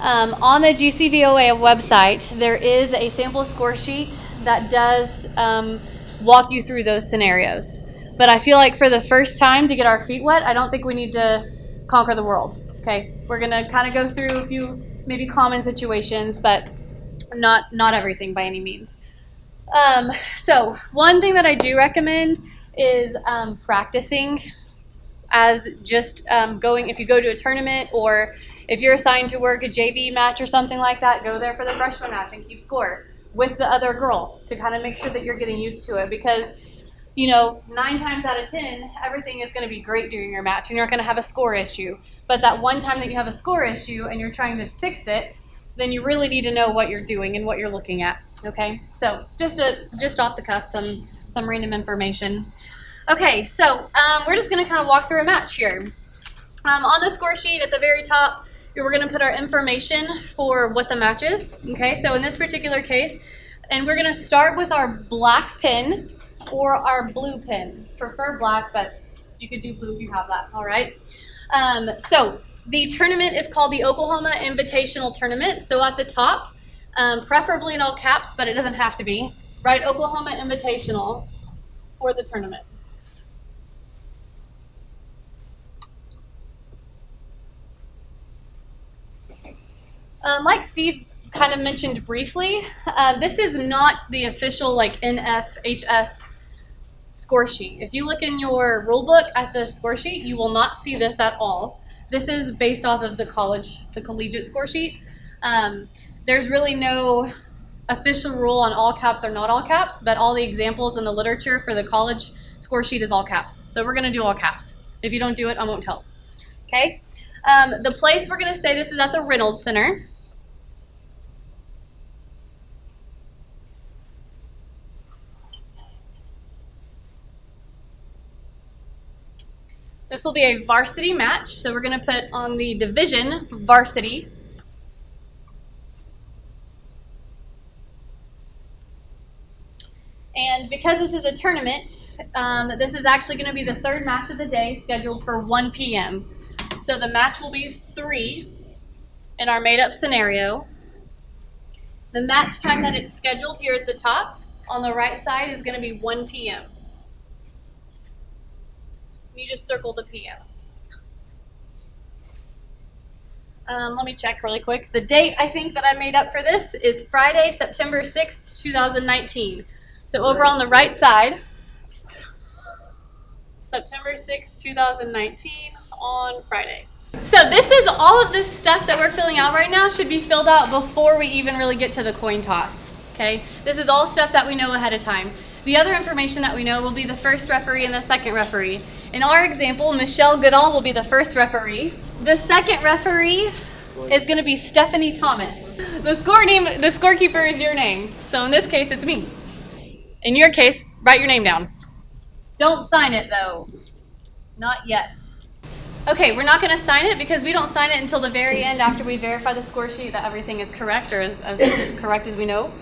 On the GCVOA website, there is a sample score sheet that does walk you through those scenarios. But I feel like for the first time to get our feet wet, I don't think we need to conquer the world. Okay, we're gonna kind of go through a few maybe common situations, but not everything by any means. So one thing that I do recommend is practicing as just going, if you go to a tournament or if you're assigned to work a JV match or something like that, go there for the freshman match and keep score with the other girl to kind of make sure that you're getting used to it, because 9 times out of 10, everything is going to be great during your match and you're not going to have a score issue. But that one time that you have a score issue and you're trying to fix it, then you really need to know what you're doing and what you're looking at. Okay, so just off the cuff, some random information. Okay, so we're just going to kind of walk through a match here. On the score sheet at the very top, we're going to put our information for what the match is. Okay, so in this particular case, and we're going to start with our black pin or our blue pin. Prefer black, but you could do blue if you have that. All right. So the tournament is called the Oklahoma Invitational Tournament. So at the top, preferably in all caps, but it doesn't have to be, write Oklahoma Invitational for the tournament. Like Steve kind of mentioned briefly, this is not the official NFHS score sheet. If you look in your rule book at the score sheet, you will not see this at all. This is based off of the collegiate score sheet. There's really no official rule on all caps or not all caps, but all the examples in the literature for the college score sheet is all caps. So we're going to do all caps. If you don't do it, I won't tell. Okay? The place we're going to say this is at the Reynolds Center. This will be a varsity match, so we're going to put on the division varsity. And because this is a tournament, this is actually going to be the third match of the day, scheduled for 1 p.m. So the match will be 3 in our made-up scenario. The match time that it's scheduled here at the top on the right side is going to be 1 p.m. You just circle the PM. Let me check really quick. The date I think that I made up for this is Friday, September 6th, 2019. So over on the right side, September 6th, 2019 on Friday. So this is all of this stuff that we're filling out right now should be filled out before we even really get to the coin toss. Okay? This is all stuff that we know ahead of time. The other information that we know will be the first referee and the second referee. In our example, Michelle Goodall will be the first referee. The second referee is going to be Stephanie Thomas. The scorekeeper is your name. So in this case, it's me. In your case, write your name down. Don't sign it though. Not yet. Okay, we're not going to sign it because we don't sign it until the very end after we verify the score sheet that everything is correct, or as correct as we know.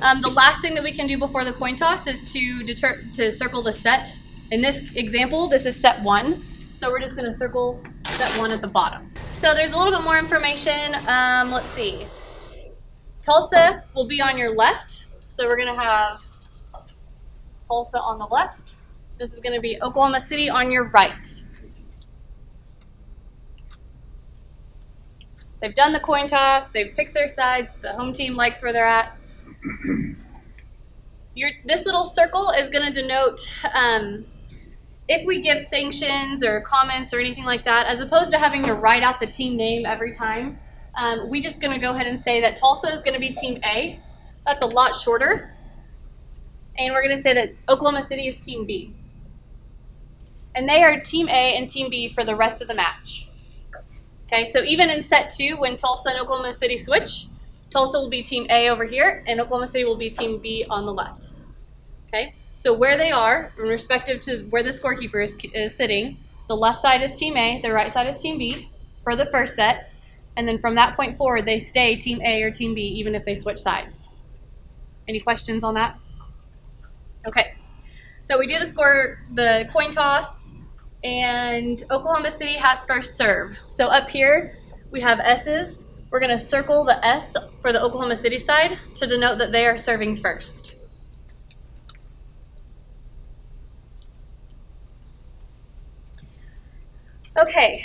The last thing that we can do before the coin toss is to circle the set. In this example, this is set 1. So we're just going to circle set 1 at the bottom. So there's a little bit more information. Let's see. Tulsa will be on your left. So we're going to have Tulsa on the left. This is going to be Oklahoma City on your right. They've done the coin toss. They've picked their sides. The home team likes where they're at. This little circle is going to denote if we give sanctions or comments or anything like that, as opposed to having to write out the team name every time, we're just going to go ahead and say that Tulsa is going to be Team A. That's a lot shorter. And we're going to say that Oklahoma City is Team B. And they are Team A and Team B for the rest of the match. Okay, so even in set 2, when Tulsa and Oklahoma City switch, Tulsa will be Team A over here, and Oklahoma City will be Team B on the left. Okay, so where they are, in respective to where the scorekeeper is sitting, the left side is Team A, the right side is Team B for the first set, and then from that point forward, they stay Team A or Team B, even if they switch sides. Any questions on that? Okay, so we do the coin toss, and Oklahoma City has first serve. So up here, we have S's, we're going to circle the S for the Oklahoma City side to denote that they are serving first. Okay.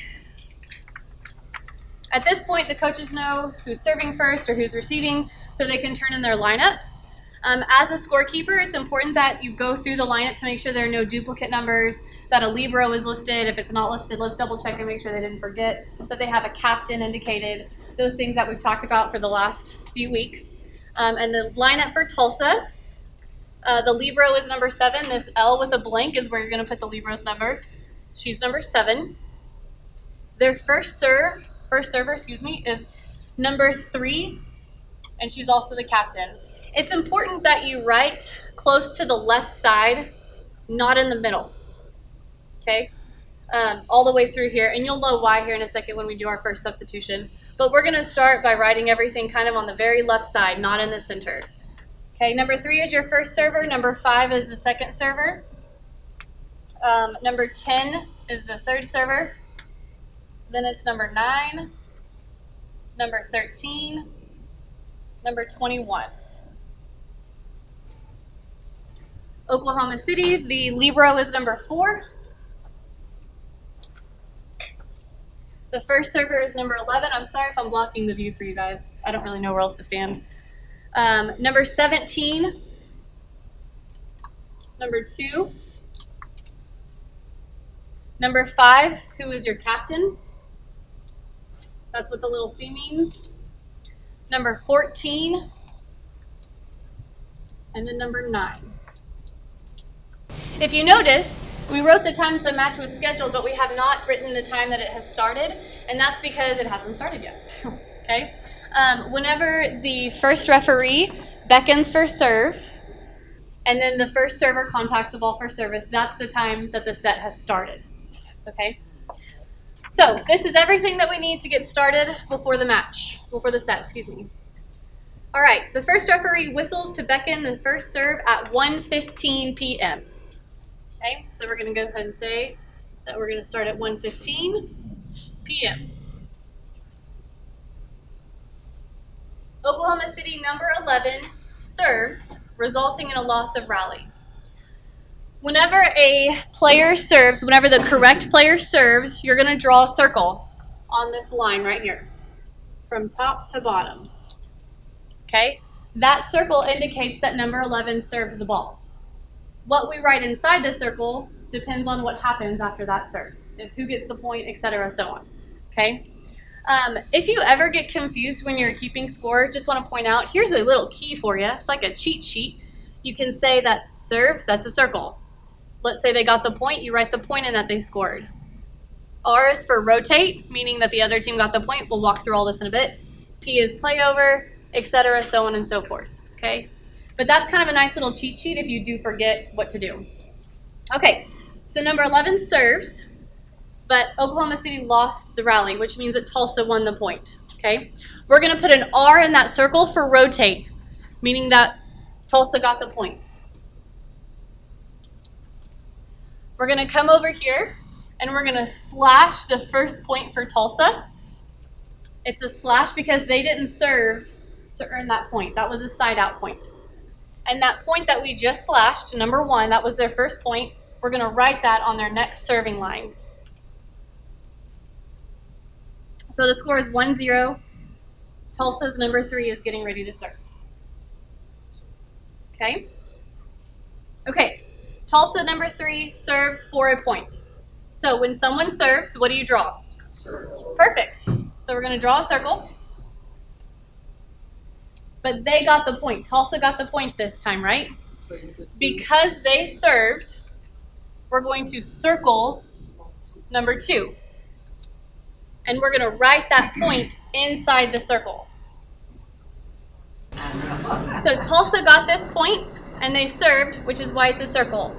At this point, the coaches know who's serving first or who's receiving, so they can turn in their lineups. As a scorekeeper, it's important that you go through the lineup to make sure there are no duplicate numbers, that a libero is listed. If it's not listed, let's double check and make sure they didn't forget, that they have a captain indicated, those things that we've talked about for the last few weeks. And the lineup for Tulsa, the libero is number 7. This L with a blank is where you're going to put the libero's number. She's number 7. Their first server, is number 3, and she's also the captain. It's important that you write close to the left side, not in the middle, okay? All the way through here, and you'll know why here in a second when we do our first substitution. But we're gonna start by writing everything kind of on the very left side, not in the center. Okay, number 3 is your first server, number 5 is the second server, number 10 is the third server, then it's number 9, number 13, number 21. Oklahoma City, the libero is number 4. The first server is number 11. I'm sorry if I'm blocking the view for you guys. I don't really know where else to stand. Number 17, number 2, number 5, who is your captain? That's what the little C means. Number 14, and then number 9. If you notice, we wrote the time that the match was scheduled, but we have not written the time that it has started, and that's because it hasn't started yet, okay? Whenever the first referee beckons for serve, and then the first server contacts the ball for service, that's the time that the set has started, okay? So this is everything that we need to get started before the set, excuse me. All right, the first referee whistles to beckon the first serve at 1:15 p.m. Okay, so we're going to go ahead and say that we're going to start at 1:15 p.m. Oklahoma City number 11 serves, resulting in a loss of rally. Whenever a player serves, whenever the correct player serves, you're going to draw a circle on this line right here, from top to bottom. Okay, that circle indicates that number 11 served the ball. What we write inside the circle depends on what happens after that serve, if who gets the point, etc., so on. Okay. If you ever get confused when you're keeping score, just want to point out, here's a little key for you. It's like a cheat sheet. You can say that serves, that's a circle. Let's say they got the point, you write the point in that they scored. R is for rotate, meaning that the other team got the point. We'll walk through all this in a bit. P is play over, etc., so on and so forth. Okay. But that's kind of a nice little cheat sheet if you do forget what to do. Okay, so number 11 serves, but Oklahoma City lost the rally, which means that Tulsa won the point. Okay, we're going to put an R in that circle for rotate, meaning that Tulsa got the point. We're going to come over here, and we're going to slash the first point for Tulsa. It's a slash because they didn't serve to earn that point. That was a side-out point. And that point that we just slashed, number 1, that was their first point, we're going to write that on their next serving line. So the score is 1-0. Tulsa's number 3 is getting ready to serve. Okay? Okay. Tulsa number 3 serves for a point. So when someone serves, what do you draw? Perfect. So we're going to draw a circle. But they got the point. Tulsa got the point this time, right? Because they served, we're going to circle number 2. And we're going to write that point inside the circle. So Tulsa got this point, and they served, which is why it's a circle.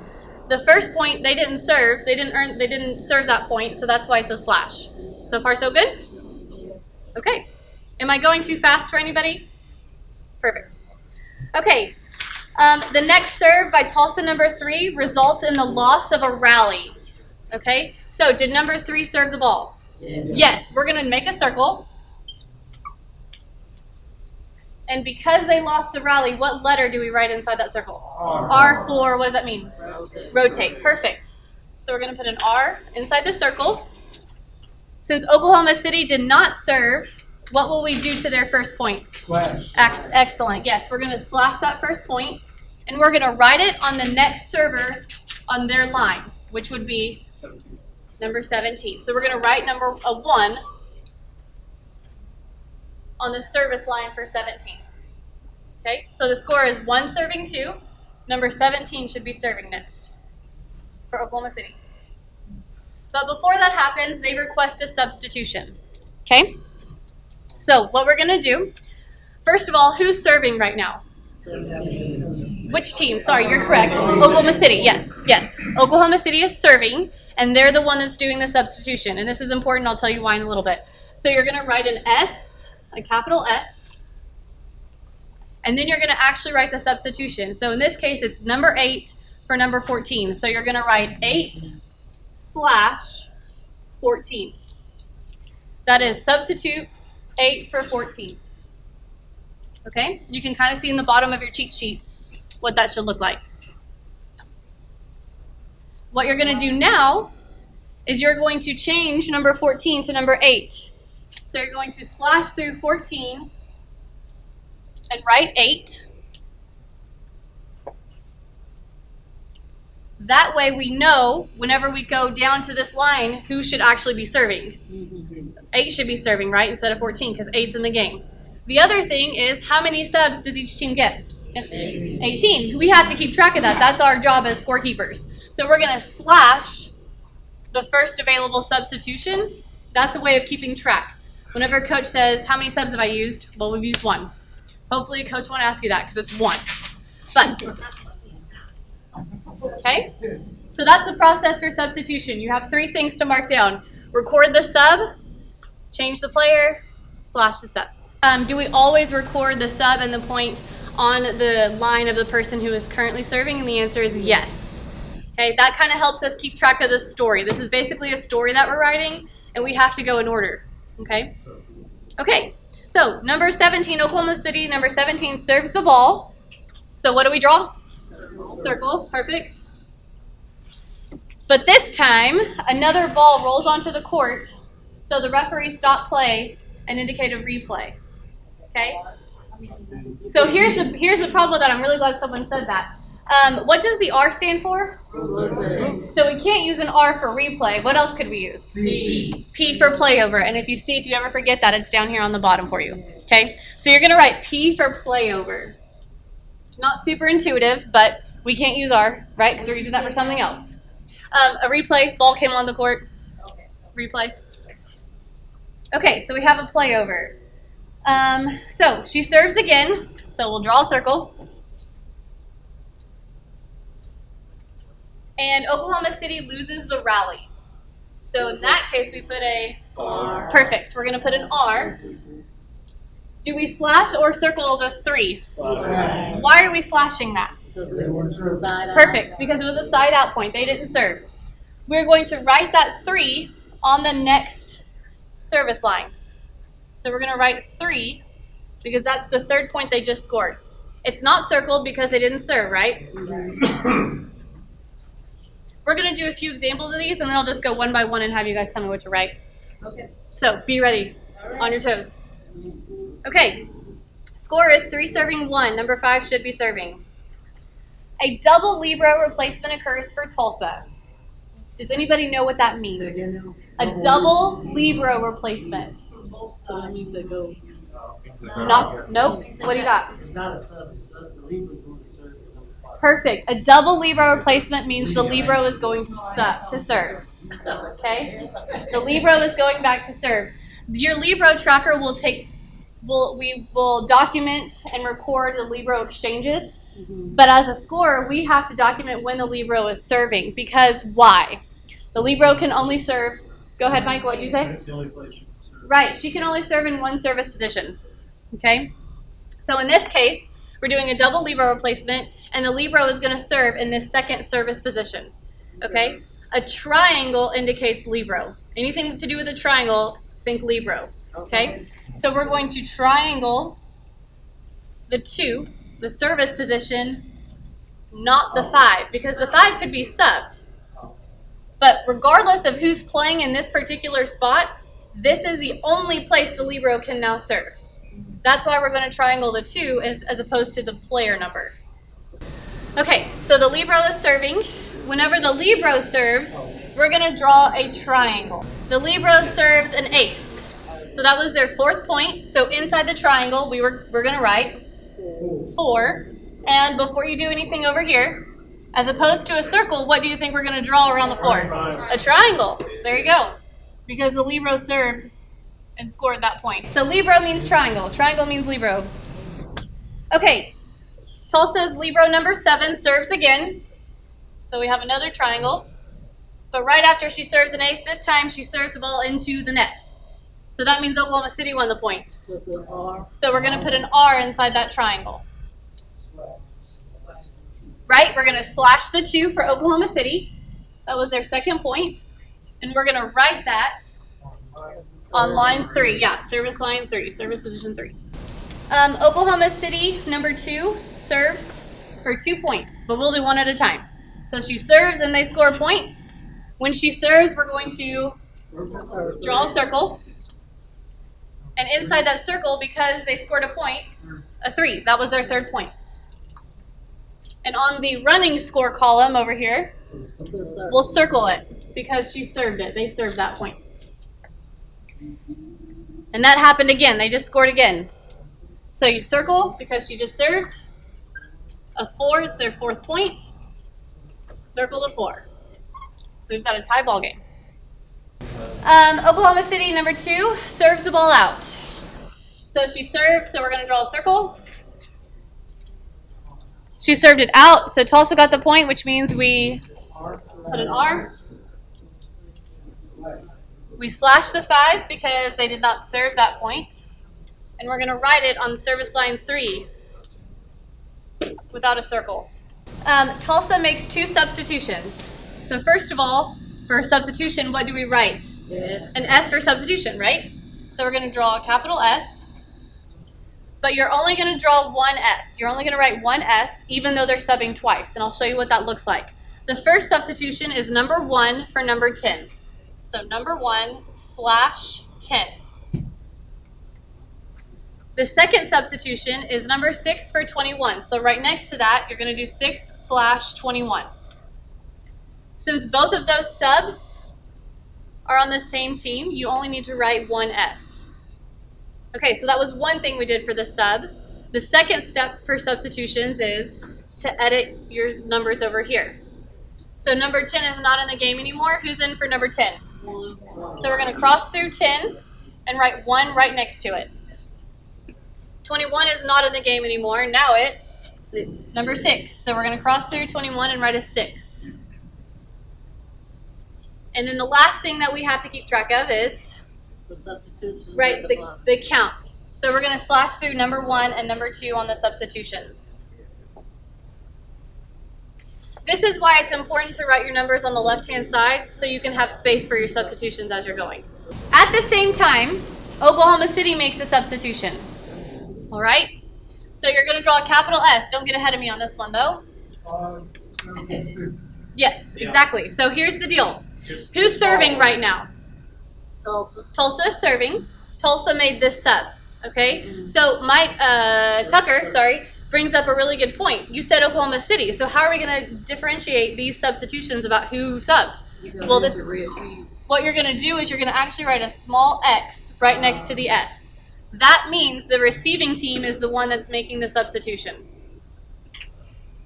The first point, they didn't serve. They didn't serve that point, so that's why it's a slash. So far, so good? Okay. Am I going too fast for anybody? Perfect. Okay, the next serve by Tulsa number 3 results in the loss of a rally. Okay, so did number 3 serve the ball? Yes, we're going to make a circle. And because they lost the rally, what letter do we write inside that circle? R for, what does that mean? Rotate. Perfect. So we're going to put an R inside the circle. Since Oklahoma City did not serve, what will we do to their first point? Slash. Excellent. Yes, we're going to slash that first point, and we're going to write it on the next server on their line, which would be 17. number 17. So we're going to write number 1 on the service line for 17. Okay, so the score is 1 serving 2. Number 17 should be serving next for Oklahoma City. But before that happens, they request a substitution. Okay, so what we're going to do, first of all, who's serving right now? Which team? Sorry, you're correct. Oklahoma City, yes, yes. Oklahoma City is serving, and they're the one that's doing the substitution. And this is important, I'll tell you why in a little bit. So you're going to write an S, a capital S, and then you're going to actually write the substitution. So in this case, it's number 8 for number 14. So you're going to write 8/14. That is substitute 8 for 14. Okay? You can kind of see in the bottom of your cheat sheet what that should look like. What you're going to do now is you're going to change number 14 to number 8. So you're going to slash through 14 and write 8. That way we know whenever we go down to this line who should actually be serving. 8 should be serving, right, instead of 14 because 8's in the game. The other thing is how many subs does each team get? 18. We have to keep track of that. That's our job as scorekeepers. So we're going to slash the first available substitution. That's a way of keeping track. Whenever coach says, how many subs have I used? Well, we've used 1. Hopefully coach won't ask you that because it's 1. But, okay? So that's the process for substitution. You have 3 things to mark down. Record the sub, change the player, slash the sub. Do we always record the sub and the point on the line of the person who is currently serving? And the answer is yes. Okay, that kind of helps us keep track of the story. This is basically a story that we're writing, and we have to go in order. Okay? Okay, so number 17, Oklahoma City, number 17 serves the ball. So what do we draw? Circle, perfect. But this time, another ball rolls onto the court, so the referee stopped play and indicate a replay. Okay? So here's the problem with that. I'm really glad someone said that. What does the R stand for? So we can't use an R for replay. What else could we use? P. P for playover. And if you ever forget that, it's down here on the bottom for you. Okay? So you're going to write P for playover. Not super intuitive, but we can't use R, right? Because we're using that for something else. A replay. Ball came on the court. Replay. Okay, so we have a playover. So she serves again. So we'll draw a circle. And Oklahoma City loses the rally. So in that case, we put a R. Perfect. We're going to put an R. Do we slash or circle the 3? Slash. Why are we slashing that? Perfect, because it was a side out point. They didn't serve. We're going to write that 3 on the next service line. So we're going to write 3 because that's the 3rd point they just scored. It's not circled because they didn't serve, right? We're going to do a few examples of these, and then I'll just go one by one and have you guys tell me what to write. Okay. So be ready, on your toes. Okay, score is 3 serving 1. Number 5 should be serving. A double libero replacement occurs for Tulsa. Does anybody know what that means? A double libero replacement. So that means they go. Nope. What do you got? It's not a sub. It's the libero is going to serve. Perfect. A double libero replacement means the libero is going to serve. Okay? The libero is going back to serve. Your libero tracker we will document and record the libero exchanges. But as a scorer, we have to document when the libero is serving. Because why? The libero can only serve. Go ahead, Mike. What did you say? That's the only place you can serve. Right. She can only serve in one service position. Okay? So in this case, we're doing a double libero replacement, and the libero is going to serve in this second service position. Okay? A triangle indicates libero. Anything to do with a triangle, think libero. Okay? So we're going to triangle the 2, the service position, not the 5, because the 5 could be subbed. But regardless of who's playing in this particular spot, this is the only place the libero can now serve. That's why we're going to triangle the 2 as opposed to the player number. Okay, so the libero is serving. Whenever the libero serves, we're going to draw a triangle. The libero serves an ace. So that was their 4th point. So inside the triangle, we're going to write 4. And before you do anything over here, as opposed to a circle, what do you think we're going to draw around the 4? A triangle. There you go. Because the libero served and scored that point. So libero means triangle. Triangle means libero. Okay. Tulsa's libero number 7 serves again. So we have another triangle. But right after she serves an ace, this time she serves the ball into the net. So that means Oklahoma City won the point. So it's an R. So we're going to put an R inside that triangle. Right? We're going to slash the 2 for Oklahoma City. That was their 2nd point. And we're going to write that on line 3. Yeah, service line 3, service position 3. Oklahoma City, number 2, serves for 2 points, but we'll do one at a time. So she serves and they score a point. When she serves, we're going to draw a circle. And inside that circle, because they scored a point, a 3. That was their 3rd point. And on the running score column over here, we'll circle it because she served it. They served that point. And that happened again. They just scored again. So you circle because she just served. A 4, it's their 4th point. Circle the 4. So we've got a tie ball game. Oklahoma City, number 2, serves the ball out. So she serves, so we're going to draw a circle. She served it out, so Tulsa got the point, which means we put an R. We slash the 5 because they did not serve that point. And we're going to write it on service line 3 without a circle. Tulsa makes 2 substitutions. So first of all, for substitution, what do we write? Yes. An S for substitution, right? So we're going to draw a capital S. But you're only going to draw one S. You're only going to write one S, even though they're subbing twice. And I'll show you what that looks like. The first substitution is number 1 for number 10. So number 1 / 10. The second substitution is number 6 for 21. So right next to that, you're going to do 6 / 21. Since both of those subs are on the same team, you only need to write one S. Okay, so that was one thing we did for the sub. The second step for substitutions is to edit your numbers over here. So number 10 is not in the game anymore. Who's in for number 10? So we're going to cross through 10 and write 1 right next to it. 21 is not in the game anymore. Now it's 6. number 6. So we're going to cross through 21 and write a 6. And then the last thing that we have to keep track of is The substitutions. right, at the bottom. the count. So we're going to slash through number 1 and number 2 on the substitutions. This is why it's important to write your numbers on the left-hand side so you can have space for your substitutions as you're going. At the same time, Oklahoma City makes a substitution. All right? So you're going to draw a capital S. Don't get ahead of me on this one, though. Yes, exactly. So here's the deal. Who's serving right now? Tulsa. Tulsa is serving. Tulsa made this sub, okay? So Mike Tucker, brings up a really good point. You said Oklahoma City, so how are we going to differentiate these substitutions about who subbed? Well, what you're going to do is you're going to actually write a small X right next to the S. That means the receiving team is the one that's making the substitution.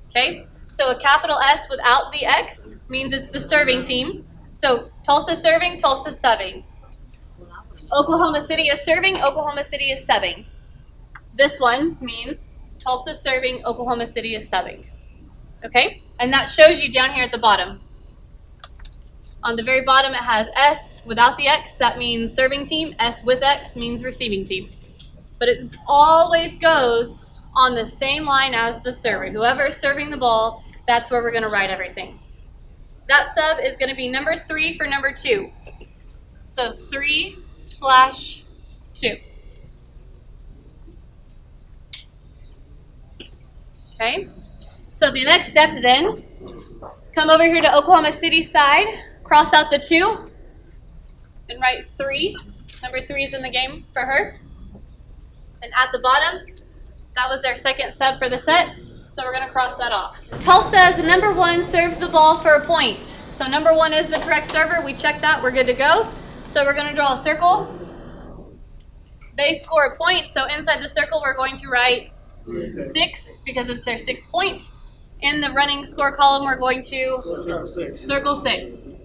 Okay? So a capital S without the X means it's the serving team. So Tulsa serving, Tulsa subbing. Oklahoma City is serving, Oklahoma City is subbing. This one means Tulsa serving, Oklahoma City is subbing. Okay? And that shows you down here at the bottom. On the very bottom, it has S without the X. That means serving team. S with X means receiving team. But it always goes on the same line as the server. Whoever is serving the ball, that's where we're going to write everything. That sub is going to be number 3 for number 2. So 3 / 2. Okay? So the next step then, come over here to Oklahoma City side, cross out the 2, and write 3. Number 3 is in the game for her. And at the bottom, that was their second sub for the set, so we're going to cross that off. Tulsa's number 1 serves the ball for a point. So number 1 is the correct server. We checked that. We're good to go. So we're going to draw a circle. They score a point, so inside the circle we're going to write 6 because it's their 6th point. In the running score column we're going to circle 6.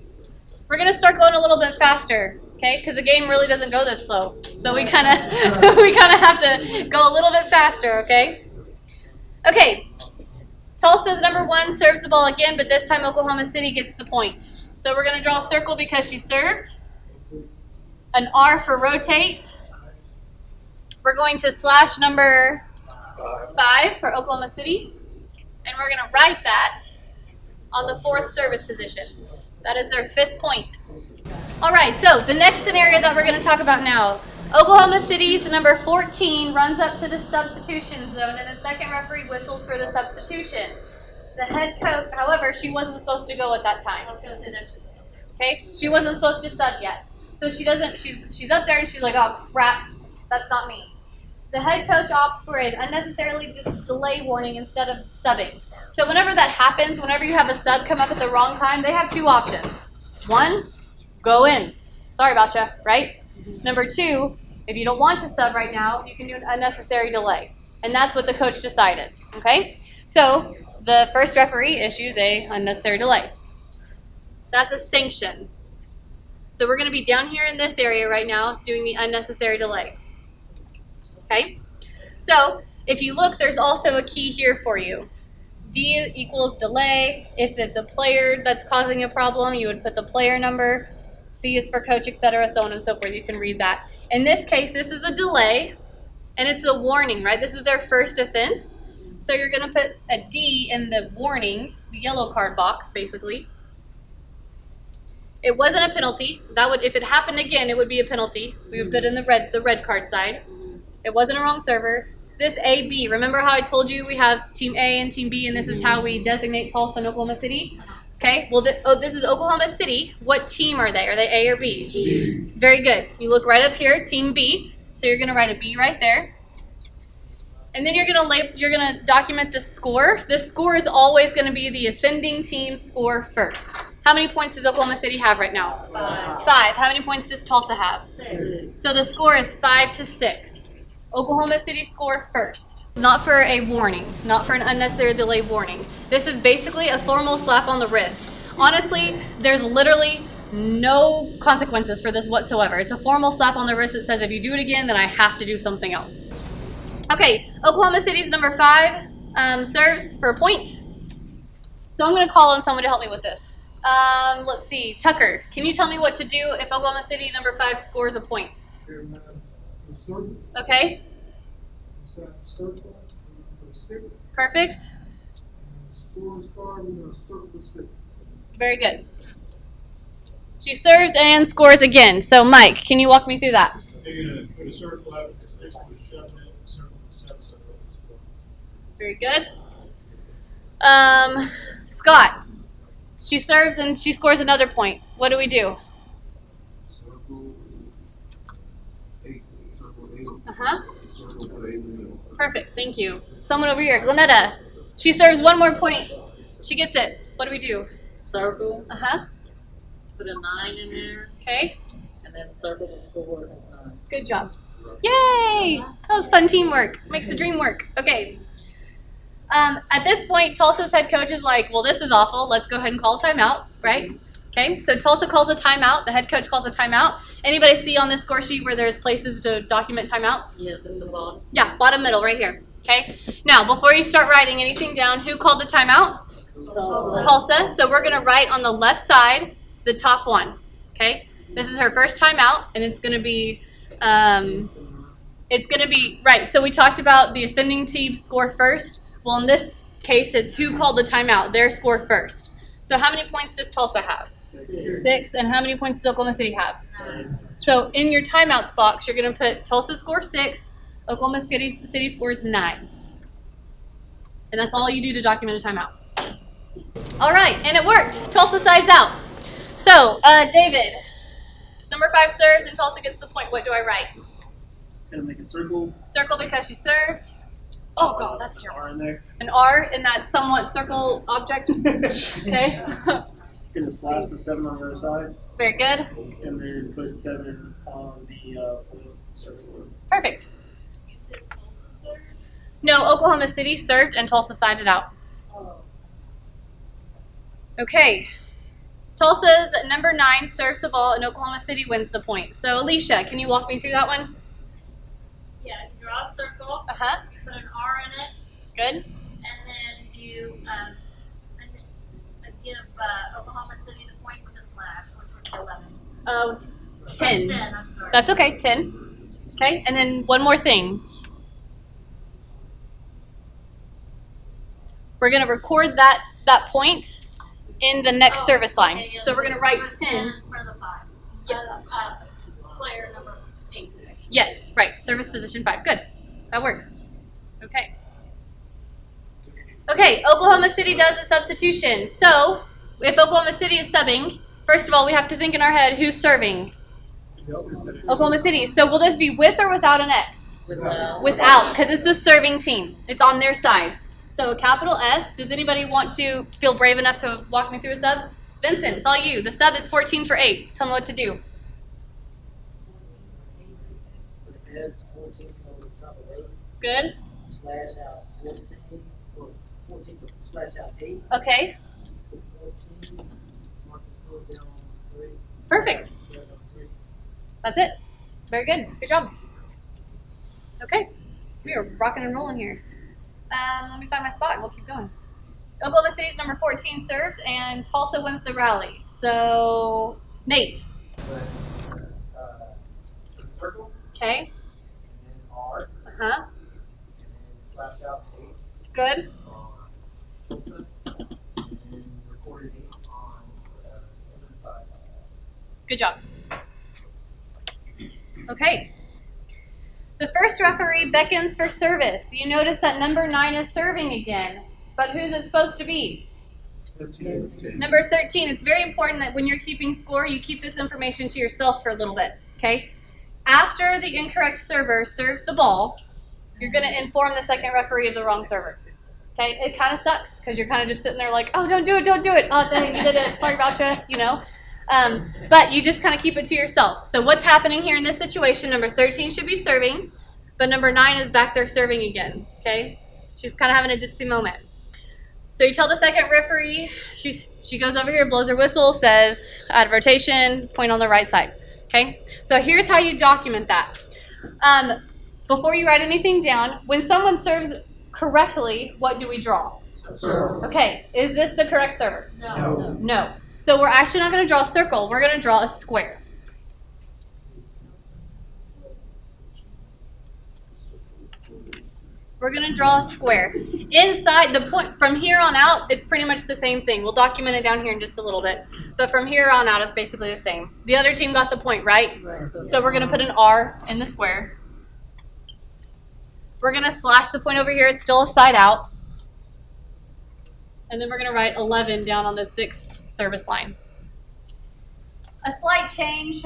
We're going to start going a little bit faster, okay? Because the game really doesn't go this slow. So we kind of have to go a little bit faster, okay? Okay. Tulsa's number 1 serves the ball again, but this time Oklahoma City gets the point. So we're going to draw a circle because she served. An R for rotate. We're going to slash number 5 for Oklahoma City. And we're going to write that on the 4th service position. That is their 5th point. All right, so the next scenario that we're going to talk about now. Oklahoma City's number 14 runs up to the substitution zone, and the second referee whistles for the substitution. The head coach, however, she wasn't supposed to go at that time. I was going to say that. Okay, she wasn't supposed to sub yet. So she doesn't. She's up there and she's like, oh crap, that's not me. The head coach opts for an unnecessarily delay warning instead of subbing. So whenever that happens, whenever you have a sub come up at the wrong time, they have 2 options. 1, go in. Sorry about you, right? Number 2, if you don't want to sub right now, you can do an unnecessary delay. And that's what the coach decided, okay? So the first referee issues a unnecessary delay. That's a sanction. So we're going to be down here in this area right now doing the unnecessary delay. Okay? So if you look, there's also a key here for you. D equals delay. If it's a player that's causing a problem, you would put the player number. C is for coach, etc., so on and so forth. You can read that. In this case, this is a delay, and it's a warning, right? This is their first offense. So you're going to put a D in the warning, the yellow card box, basically. It wasn't a penalty. That would, if it happened again, it would be a penalty. We would put in the red card side. It wasn't a wrong server. This A, B, remember how I told you we have Team A and Team B, and this is how we designate Tulsa and Oklahoma City? Okay, well, this is Oklahoma City. What team are they? Are they A or B? B. Very good. You look right up here, Team B. So you're going to write a B right there. And then you're going to document the score. The score is always going to be the offending team's score first. How many points does Oklahoma City have right now? 5. How many points does Tulsa have? 6. So the score is 5-6. Oklahoma City score first. Not for a warning, not for an unnecessary delay warning. This is basically a formal slap on the wrist. Honestly, there's literally no consequences for this whatsoever. It's a formal slap on the wrist that says if you do it again, then I have to do something else. Okay, Oklahoma City's number 5 serves for a point. So I'm going to call on someone to help me with this. Let's see, Tucker, can you tell me what to do if Oklahoma City number 5 scores a point? Okay. Perfect. Very good. She serves and scores again. So Mike, can you walk me through that? Very good. Scott, she serves and she scores another point. What do we do? Perfect, thank you. Someone over here, Glenetta. She serves one more point. She gets it. What do we do? Circle. Put a 9 in there. Okay. And then circle the score as 9. Good job. Yay! That was fun teamwork. Makes the dream work. Okay. At this point, Tulsa's head coach is like, well, this is awful. Let's go ahead and call a timeout, right? Okay, so Tulsa calls a timeout. The head coach calls a timeout. Anybody see on this score sheet where there's places to document timeouts? Yes, at the bottom. Yeah, bottom middle right here. Okay. Now, before you start writing anything down, who called the timeout? Tulsa. So we're going to write on the left side the top one. Okay. This is her first timeout, and it's going to be right. So we talked about the offending team score first. Well, in this case, it's who called the timeout. Their score first. So how many points does Tulsa have? 6. And how many points does Oklahoma City have? 9. So in your timeouts box, you're going to put Tulsa score 6, Oklahoma City scores 9. And that's all you do to document a timeout. All right, and it worked. Tulsa sides out. So, David, number 5 serves and Tulsa gets the point. What do I write? Gonna make a circle. Circle because she served. Oh God, that's terrible. R in there. An R in that somewhat circle object. Okay. Gonna slash the 7 on the other side, Very good. and then put 7 on the circle. Perfect. You said Tulsa served? No, Oklahoma City served and Tulsa sided out. Oh. Okay. Tulsa's number 9 serves the ball and Oklahoma City wins the point. So Alicia, can you walk me through that one? Yeah, you draw a circle, Uh-huh. you put an R in it, Good. and then you give Oklahoma City the point with a slash, which would be 11. 10. 10, I'm sorry. That's okay, 10. Okay, and then one more thing. We're going to record that point in the next service line. Okay, yeah, So we're going to write 10. for the 5. Yep. Player number 8. Yes, right. Service position 5. Good. That works. Okay. Okay, Oklahoma City does a substitution. So, if Oklahoma City is subbing, first of all, we have to think in our head who's serving. Oklahoma City. So, will this be with or without an X? Without, because it's the serving team. It's on their side. So, a capital S. Does anybody want to feel brave enough to walk me through a sub? Vincent, it's all you. The sub is 14 for 8. Tell me what to do. S 14 on the top of 8. Good. Slash out 14. Or 14 slash out 8. Okay. 14. Mark the slope down 3. Perfect. Slash out 3. That's it. Very good. Good job. Okay. We are rocking and rolling here. Let me find my spot and we'll keep going. Oklahoma City's number 14 serves and Tulsa wins the rally. So, Nate. Put a circle, Okay. and then R, Uh-huh. and then slash out 8 Good. on Tulsa, and then recorded 8 on number 5. Good job. Okay. The first referee beckons for service. You notice that number 9 is serving again. But who's it supposed to be? 13. Number 13. It's very important that when you're keeping score, you keep this information to yourself for a little bit. Okay? After the incorrect server serves the ball, you're going to inform the second referee of the wrong server. Okay? It kind of sucks because you're kind of just sitting there like, oh, don't do it, don't do it. Oh, dang, you did it. Sorry about you, you know. But you just kind of keep it to yourself. So what's happening here in this situation, number 13 should be serving, but number 9 is back there serving again. Okay? She's kind of having a ditzy moment. So you tell the second referee, she goes over here, blows her whistle, says out of rotation, point on the right side. Okay? So here's how you document that. Before you write anything down, when someone serves correctly, what do we draw? Circle. Okay, is this the correct server? No. No. So we're actually not going to draw a circle, we're going to draw a square. We're going to draw a square. Inside the point, from here on out, it's pretty much the same thing. We'll document it down here in just a little bit. But from here on out, it's basically the same. The other team got the point, right? So we're going to put an R in the square. We're going to slash the point over here. It's still a side out. And then we're going to write 11 down on the 6th service line. A slight change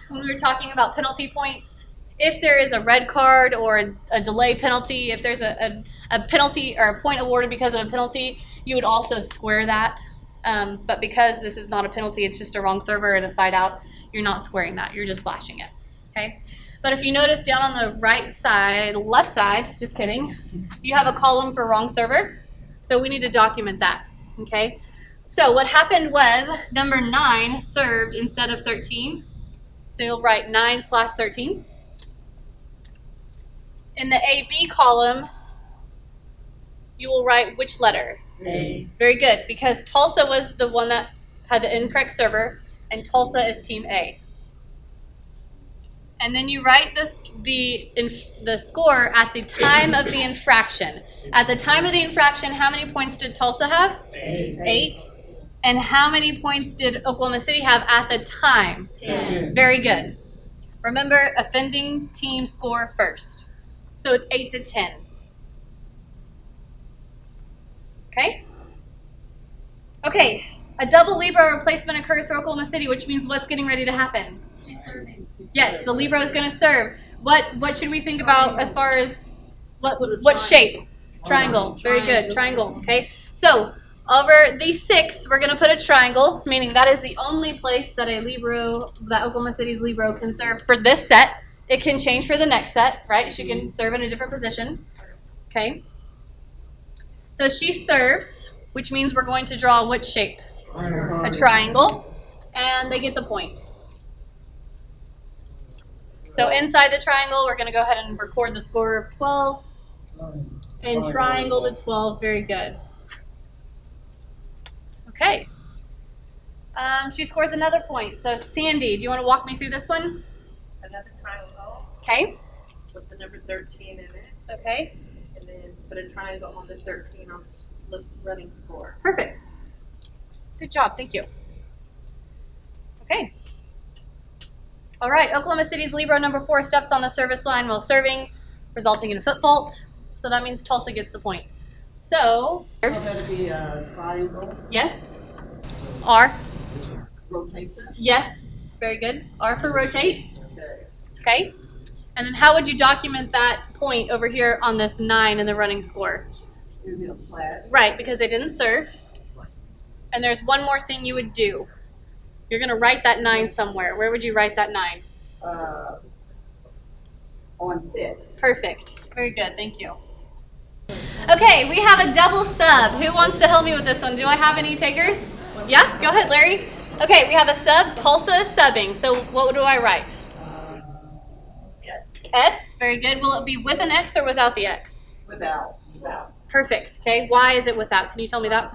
when we were talking about penalty points. If there is a red card or a delay penalty, if there's a penalty or a point awarded because of a penalty, you would also square that. But because this is not a penalty, it's just a wrong server and a side out, you're not squaring that. You're just slashing it. Okay? But if you notice down on the right side, left side, just kidding, you have a column for wrong server. So we need to document that. Okay? So what happened was number 9 served instead of 13. So you'll write 9/13. In the A-B column, you will write which letter? A. Very good, because Tulsa was the one that had the incorrect server, and Tulsa is team A. And then you write the score at the time of the infraction. At the time of the infraction, how many points did Tulsa have? 8. And how many points did Oklahoma City have at the time? 10. Very good. Remember, offending team score first. So it's 8-10. Okay? Okay, a double Libero replacement occurs for Oklahoma City, which means what's getting ready to happen? She's serving. Yes, the Libero is going to serve. What should we think about as far as what shape? Triangle. Very good. Triangle. Okay. So over these 6, we're going to put a triangle, meaning that is the only place that a Libero, that Oklahoma City's Libero can serve for this set. It can change for the next set, right? She can serve in a different position. Okay. So she serves, which means we're going to draw which shape? A triangle, and they get the point. So inside the triangle, we're going to go ahead and record the score of 12 and triangle the 12. Very good. Okay. She scores another point. So Sandy, do you want to walk me through this one? Another triangle Okay. with the number 13 in it, Okay. and then put a triangle on the 13 on the list running score. Perfect. Good job. Thank you. Okay. All right. Oklahoma City's Libero number 4 steps on the service line while serving, resulting in a foot fault. So that means Tulsa gets the point. So, That'd be a triangle yes. R. rotation. Yes. Very good. R for rotate. Okay. Okay. And then how would you document that point over here on this 9 in the running score? It'd be a slash. Right, because they didn't serve. And there's one more thing you would do. You're going to write that 9 somewhere. Where would you write that 9? On 6. Perfect. Very good. Thank you. Okay, we have a double sub. Who wants to help me with this one? Do I have any takers? Yeah? Go ahead, Larry. Okay, we have a sub. Tulsa is subbing. So what do I write? Yes. S. Very good. Will it be with an X or without the X? Without. Perfect. Okay, why is it without? Can you tell me that?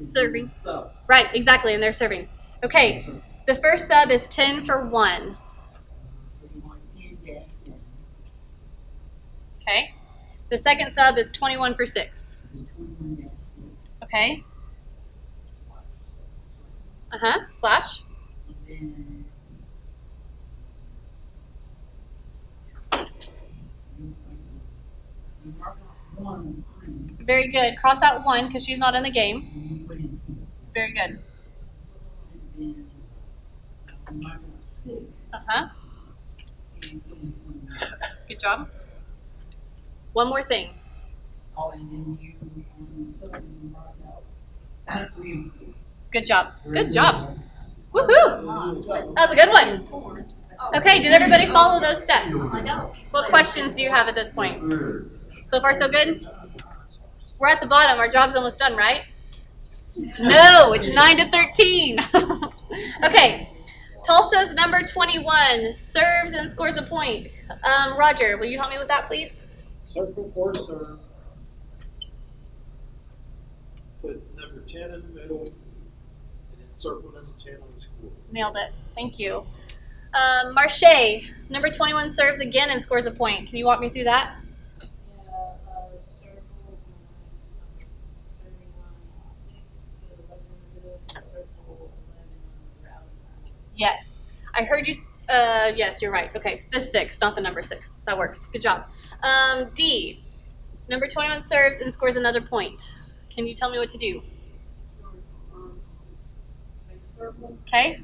Serving. So. Right, exactly, and they're serving. Okay, the first sub is 10 for 1. Okay. The second sub is 21 for 6. Okay. Slash. Very good. Cross out 1 because she's not in the game. Very good. Good job. One more thing. Good job. Good job. Woohoo! That was a good one. Okay, did everybody follow those steps? What questions do you have at this point? So far, so good? We're at the bottom. Our job's almost done, right? No, it's 9 to 13. Okay. Tulsa's number 21 serves and scores a point. Roger, will you help me with that, please? Circle for serve. Put number 10 in the middle, and then circle number 10 on the score. Nailed it. Thank you. Marche, number 21 serves again and scores a point. Can you walk me through that? Yes. I heard you. Yes, you're right. Okay. The 6, not the number 6. That works. Good job. D. Number 21 serves and scores another point. Can you tell me what to do? Okay.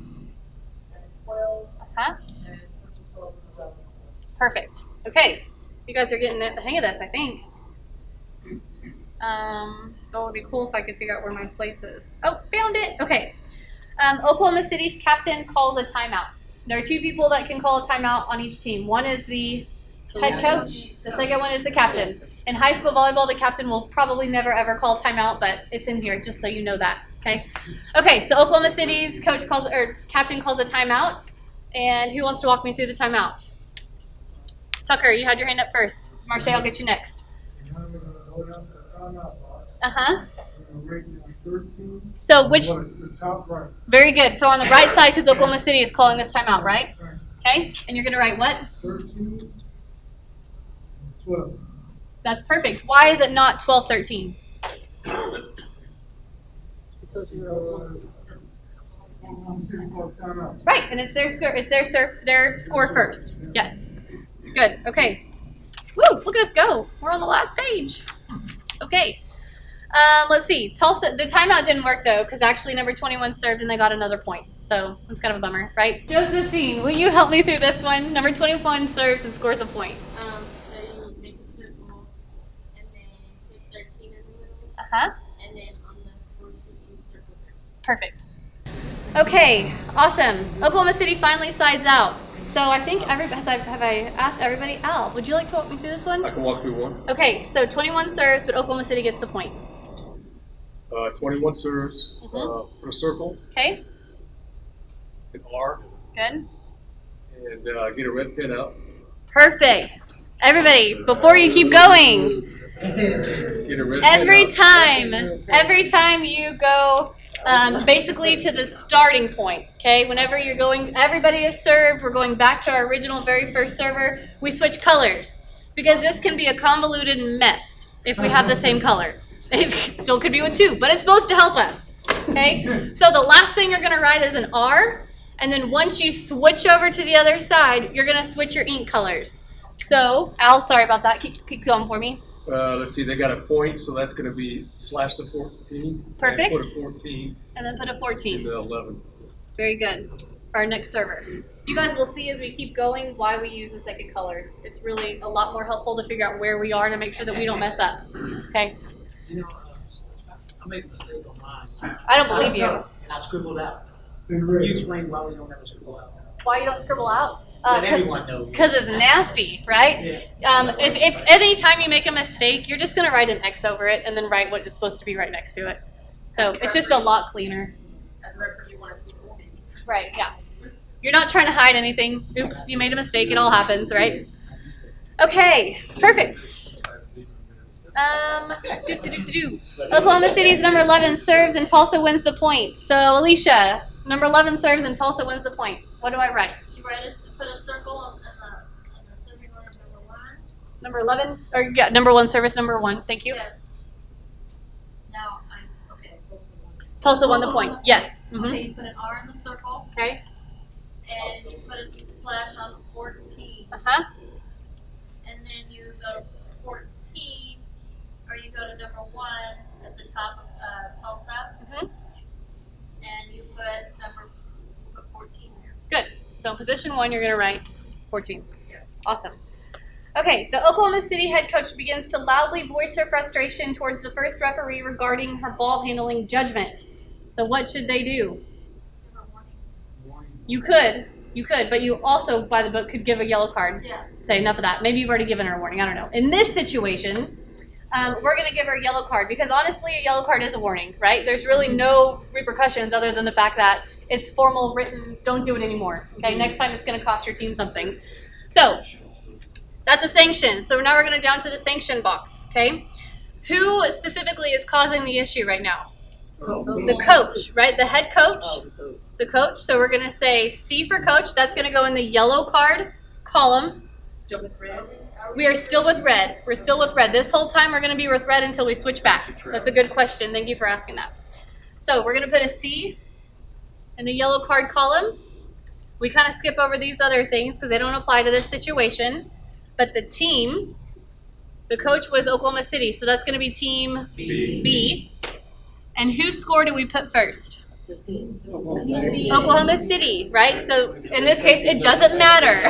Perfect. Okay. You guys are getting the hang of this, I think. That would be cool if I could figure out where my place is. Oh, found it. Okay. Oklahoma City's captain calls a timeout. There are 2 people that can call a timeout on each team. One is the head coach. The second one is the captain. In high school volleyball, the captain will probably never ever call a timeout, but it's in here just so you know that. Okay. Okay. So Oklahoma City's captain calls a timeout, and who wants to walk me through the timeout? Tucker, you had your hand up first. Marche, I'll get you next. So which? The top right. Very good. So on the right side, because Oklahoma City is calling this timeout, right? Okay. And you're going to write what? 13, 12. That's perfect. Why is it not 12-13? Right, and it's their score. It's their score first. Yes. Good. Okay. Woo. Look at us go. We're on the last page. Okay. Let's see. Tulsa, the timeout didn't work though, because actually number 21 served and they got another point. So that's kind of a bummer, right? Josephine, will you help me through this one? Number 21 serves and scores a point. So you make a circle and then put 13 in the middle. Uh-huh. And then on the score sheet you circle there. Perfect. Okay, awesome. Oklahoma City finally sides out. So I think have I asked everybody? Al, would you like to walk me through this one? I can walk through one. Okay, so 21 serves, but Oklahoma City gets the point. 21 serves, Mhm. put a circle, Okay, an R, good. and get a red pin out. Perfect. Everybody, before you keep going, Get a red every pin out. time you go basically to the starting point, okay? Whenever you're going, everybody is served, we're going back to our original very first server, we switch colors because this can be a convoluted mess if we have the same color. It still could be with two, but it's supposed to help us, okay? So the last thing you're gonna write is an R, and then once you switch over to the other side, you're gonna switch your ink colors. So, Al, sorry about that, keep going for me. Let's see, they got a point, so that's going to be slash the 14. Perfect. And put a 14 And then put a in 14. the 11. Very good. For our next server. You guys will see as we keep going why we use the second color. It's really a lot more helpful to figure out where we are to make sure that we don't mess up. Okay? You know, I made a mistake on mine. I don't believe you. And I scribbled out. Can you explain why we don't ever scribble out? Why you don't scribble out? Let everyone know. Because it's nasty, right? Yeah. If any time you make a mistake, you're just going to write an X over it and then write what is supposed to be right next to it. So it's just a lot cleaner. As a referee, you want to see the same. Right, yeah. You're not trying to hide anything. Oops, you made a mistake. It all happens, right? Okay, perfect. Oklahoma City's number 11 serves and Tulsa wins the point. So, Alicia, number 11 serves and Tulsa wins the point. What do I write? You write it, put a circle in the serving line number 1. Number 11? Or, yeah, number 1 service, number 1. Thank you. Yes. Now, okay. Tulsa won the point. Yes. Okay, Mm-hmm. you put an R in the circle, Okay. and you put a slash on 14. Uh-huh. And then you go to 14, or you go to number 1 at the top of Tulsa, Mm-hmm. and you put 14 there. Good. So in position 1, you're going to write 14. Awesome. Okay, the Oklahoma City head coach begins to loudly voice her frustration towards the first referee regarding her ball handling judgment. So what should they do? Give a warning. You could, but you also, by the book, could give a yellow card. Yeah. Say enough of that. Maybe you've already given her a warning. I don't know. In this situation, we're going to give her a yellow card because honestly, a yellow card is a warning, right? There's really no repercussions other than the fact that it's formal, written, don't do it anymore. Okay, next time it's going to cost your team something. So, that's a sanction. So now we're going to down to the sanction box, okay? Who specifically is causing the issue right now? The coach, right? The head coach. The coach. So we're going to say C for coach. That's going to go in the yellow card column. Still with red. We are still with red. We're still with red. This whole time we're going to be with red until we switch back. That's a good question. Thank you for asking that. So we're going to put a C in the yellow card column. We kind of skip over these other things because they don't apply to this situation. But the team, the coach was Oklahoma City, so that's going to be team B. And whose score do we put first? Oklahoma City, right? So in this case, it doesn't matter.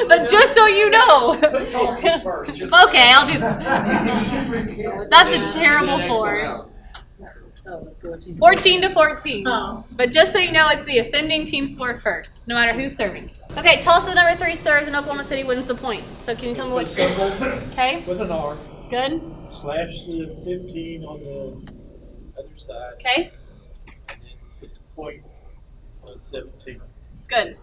But just so you know. Okay, I'll do that. That's a terrible 4. 14 to 14. But just so you know, it's the offending team score first, no matter who's serving. Okay, Tulsa number 3 serves and Oklahoma City wins the point. So can you tell me what? Okay, With an R, good. slash the 15 on the other side, Okay, and then put the point on 17. good.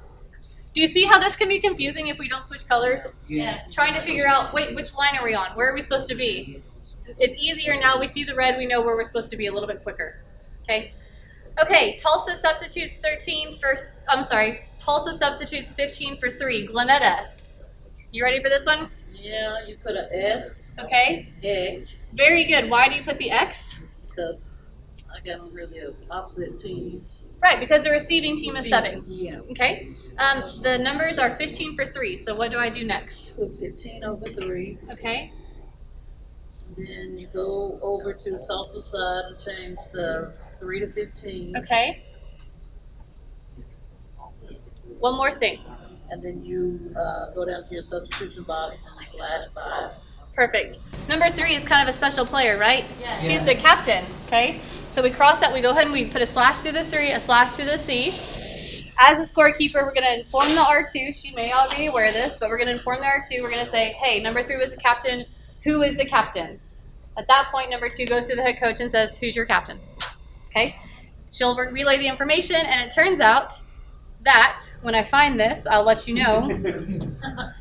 Do you see how this can be confusing if we don't switch colors? Yes. Trying to figure out, wait, which line are we on? Where are we supposed to be? It's easier now. We see the red. We know where we're supposed to be a little bit quicker. Okay. Okay. Tulsa substitutes 13 for. I'm sorry. Tulsa substitutes 15 for 3. Glenetta, you ready for this one? Yeah, you put an S, Okay. X, Very good. Why do you put the X? because I got them really as opposite teams. Right, because the receiving team is subbing. Yeah. Okay. The numbers are 15 for 3. So what do I do next? Put 15 over 3. Okay. Then you go over to Tulsa side and change the 3 to 15. Okay. One more thing. And then you go down to your substitution box and slash 5. Perfect. Number 3 is kind of a special player, right? Yeah. She's the captain, okay? So we cross that, we go ahead and we put a slash through the 3, a slash through the C. As a scorekeeper, we're going to inform the R2. She may already be aware of this, but we're going to inform the R2. We're going to say, hey, number 3 was the captain. Who is the captain? At that point, number 2 goes to the head coach and says, who's your captain? Okay? She'll relay the information, and it turns out that when I find this, I'll let you know.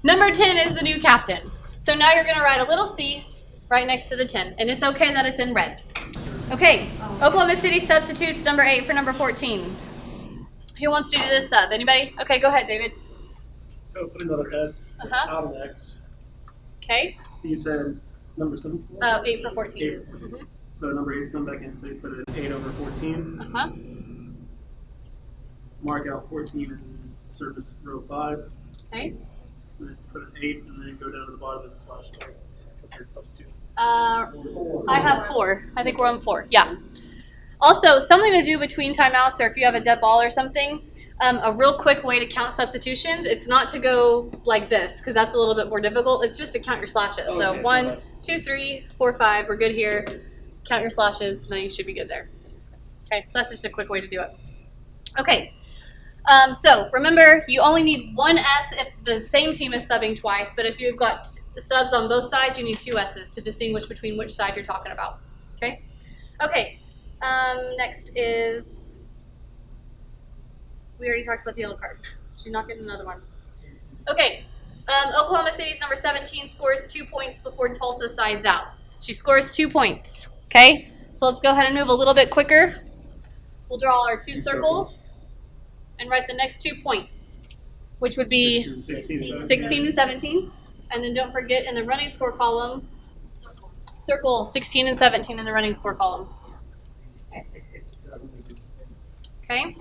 Number 10 is the new captain. So now you're going to write a little C right next to the 10, and it's okay that it's in red. Okay, Oklahoma City substitutes number 8 for number 14. Who wants to do this sub? Anybody? Okay, go ahead, David. So put another S out of X. Okay. You said number 7? 8 for 14. 8. Mhm. So number 8's come back in, so you put an 8 over 14. Uh-huh. Mark out 14 in service row 5. Okay. And then put an 8 and then go down to the bottom and slash 3 for third substitute. I have 4. I think we're on 4. Yeah. Also, something to do between timeouts, or if you have a dead ball or something, a real quick way to count substitutions, it's not to go like this, because that's a little bit more difficult. It's just to count your slashes. So Okay. 1, 2, 3, 4, 5, we're good here. Count your slashes, and then you should be good there. Okay, so that's just a quick way to do it. Okay. So remember, you only need 1 S if the same team is subbing twice, but if you've got subs on both sides, you need 2 S's to distinguish between which side you're talking about. Okay? Okay. Next is, we already talked about the yellow card. She's not getting another one. Okay. Oklahoma City's number 17 scores 2 points before Tulsa sides out. She scores 2 points. Okay? So let's go ahead and move a little bit quicker. We'll draw our 2 circles and write the next 2 points, which would be 16 and 17. And then don't forget in the running score column, circle 16 and 17 in the running score column. Okay?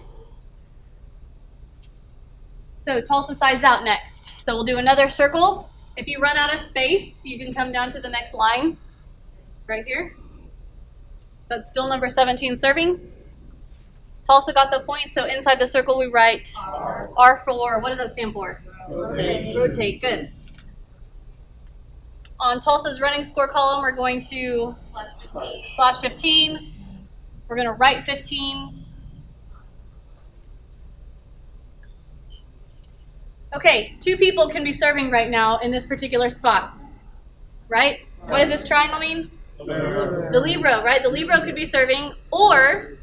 So Tulsa sides out next. So we'll do another circle. If you run out of space, you can come down to the next line right here. That's still number 17 serving. Tulsa got the point, so inside the circle we write R for, what does that stand for? Rotate, good. On Tulsa's running score column, we're going to slash 15. We're going to write 15. Okay, 2 people can be serving right now in this particular spot, right? What does this triangle mean? The libero, right? The libero could be serving, or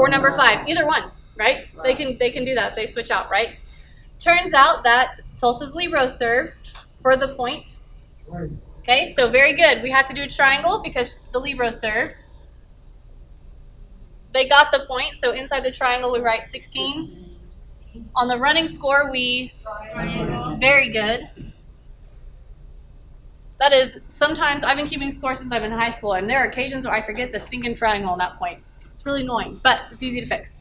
number 5, either one, right? They can do that. They switch out, right? Turns out that Tulsa's libero serves for the point. Okay, so very good. We have to do a triangle because the libero served. They got the point, so inside the triangle we write 16. On the running score, we very good. That is, sometimes I've been keeping score since I've been in high school, and there are occasions where I forget the stinking triangle on that point. It's really annoying, but it's easy to fix.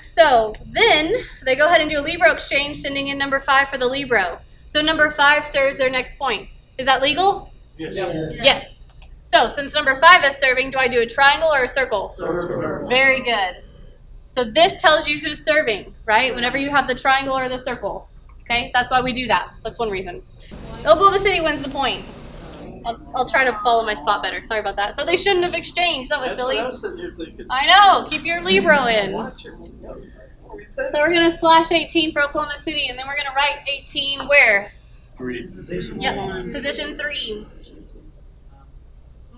So then they go ahead and do a libero exchange, sending in number 5 for the libero. So number 5 serves their next point. Is that legal? Yes. So since number 5 is serving, do I do a triangle or a circle? Very good. So this tells you who's serving, right? Whenever you have the triangle or the circle. Okay, that's why we do that. That's one reason. Oklahoma City wins the point. I'll try to follow my spot better. Sorry about that. So they shouldn't have exchanged. That was silly. I know. Keep your libero in. So we're going to slash 18 for Oklahoma City, and then we're going to write 18 where? 3. Yep, position 3.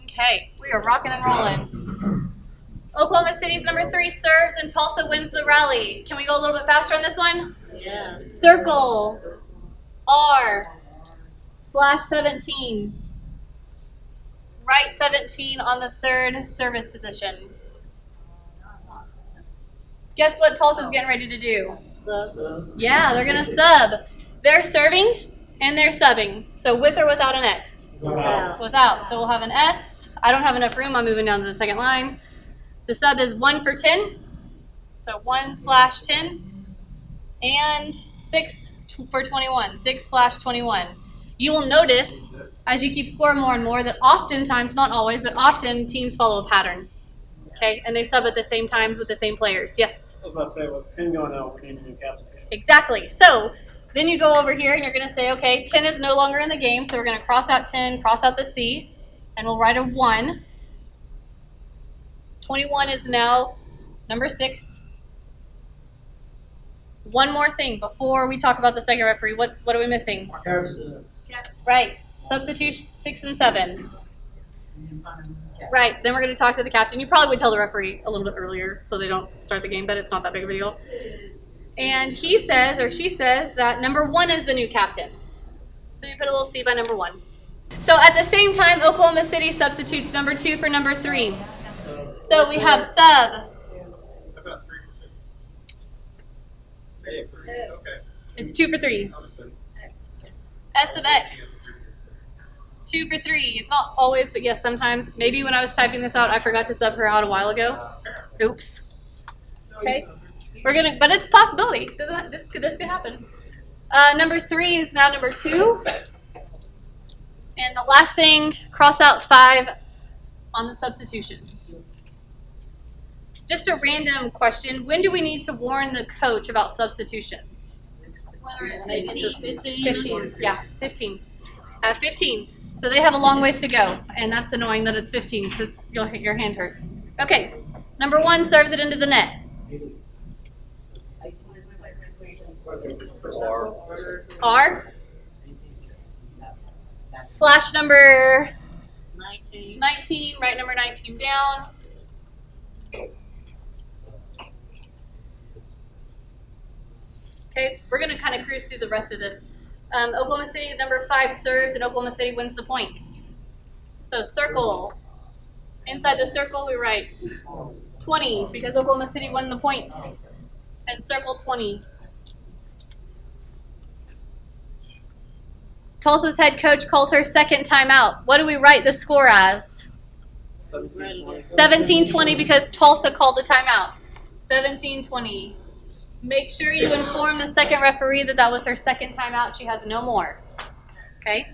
Okay, we are rocking and rolling. Oklahoma City's number 3 serves, and Tulsa wins the rally. Can we go a little bit faster on this one? Yeah. Circle R slash 17. Right 17 on the 3rd service position. Guess what Tulsa's getting ready to do? Sub. Yeah, they're going to sub. They're serving and they're subbing. So with or without an X? Without. So we'll have an S. I don't have enough room. I'm moving down to the second line. The sub is 1 for 10. So 1/10 and 6 for 21. 6/21. You will notice as you keep scoring more and more that oftentimes, not always, but often teams follow a pattern. Okay, and they sub at the same times with the same players. Yes. I was about to say, with 10 going out, we need a new captain. Exactly. So then you go over here and you're going to say, okay, 10 is no longer in the game, so we're going to cross out 10, cross out the C, and we'll write a 1. 21 is now number 6. One more thing before we talk about the second referee. What are we missing? Right. Substitute 6 and 7. Right. Then we're going to talk to the captain. You probably would tell the referee a little bit earlier so they don't start the game, but it's not that big of a deal. And he says, or she says, that number 1 is the new captain. So you put a little C by number 1. So at the same time, Oklahoma City substitutes number 2 for number 3. So we have sub. Okay. It's 2 for 3. S of X. 2 for 3. It's not always, but yes, sometimes. Maybe when I was typing this out, I forgot to sub her out a while ago. Oops. Okay. But it's a possibility. This could happen. Number 3 is now number 2. And the last thing, cross out 5 on the substitutions. Just a random question. When do we need to warn the coach about substitutions? 15. Yeah, 15. 15. So they have a long ways to go. And that's annoying that it's 15 because your hand hurts. Okay. Number 1 serves it into the net. R. Slash number 19. Write number 19 down. Okay, we're going to kind of cruise through the rest of this. Oklahoma City, number 5 serves, and Oklahoma City wins the point. So circle. Inside the circle, we write 20 because Oklahoma City won the point. And circle 20. Tulsa's head coach calls her second timeout. What do we write the score as? 17-20 because Tulsa called the timeout. 17-20. Make sure you inform the second referee that was her second timeout. She has no more. Okay?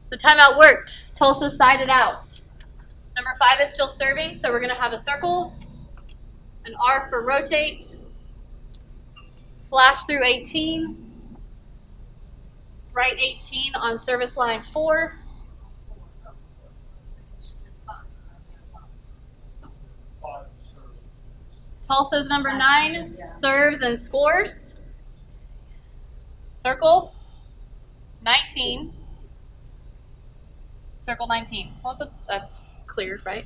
The timeout worked. Tulsa sided out. Number 5 is still serving, so we're going to have a circle, an R for rotate, slash through 18. Write 18 on service line 4. Tulsa's number 9 serves and scores. Circle 19. Circle 19. Well, that's clear, right?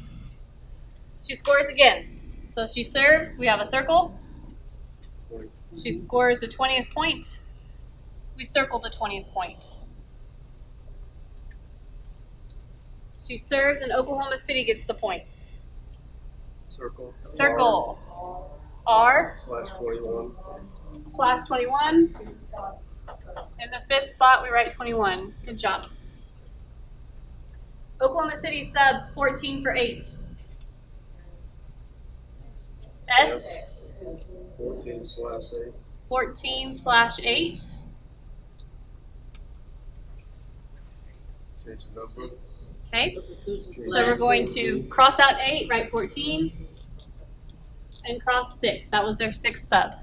She scores again. So she serves. We have a circle. She scores the 20th point. We circle the 20th point. She serves and Oklahoma City gets the point. Circle. R. Slash 21. Slash 21. In the 5th spot, we write 21. Good job. Oklahoma City subs 14 for 8. S. 14/8. 14/8. Change the number. Okay. So we're going to cross out 8, write 14, and cross 6. That was their 6th sub.